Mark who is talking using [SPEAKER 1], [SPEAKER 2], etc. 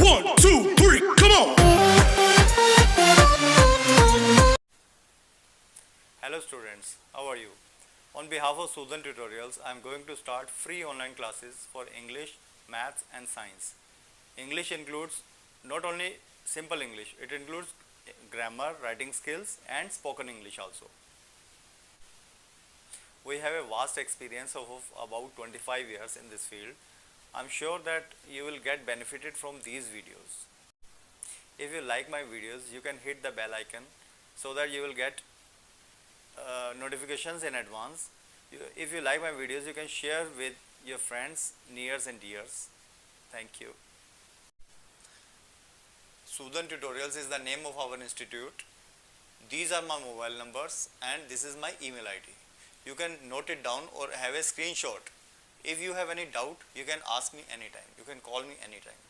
[SPEAKER 1] 1, 2, 3, come on!
[SPEAKER 2] Hello students, how are you? On behalf of Sudan Tutorials, I am going to start free online classes for English, Maths and Science. English includes not only simple English, it includes grammar, writing skills and spoken English also. We have a vast experience of about 25 years in this field. I am sure that you will get benefited from these videos. If you like my videos, you can hit the bell icon so that you will get notifications in advance. If you like my videos, you can share with your friends, nears and dears. Thank you. Sudan Tutorials is the name of our institute. These are my mobile numbers and this is my email ID. You can note it down or have a screenshot. If you have any doubt, you can ask me anytime. You can call me anytime.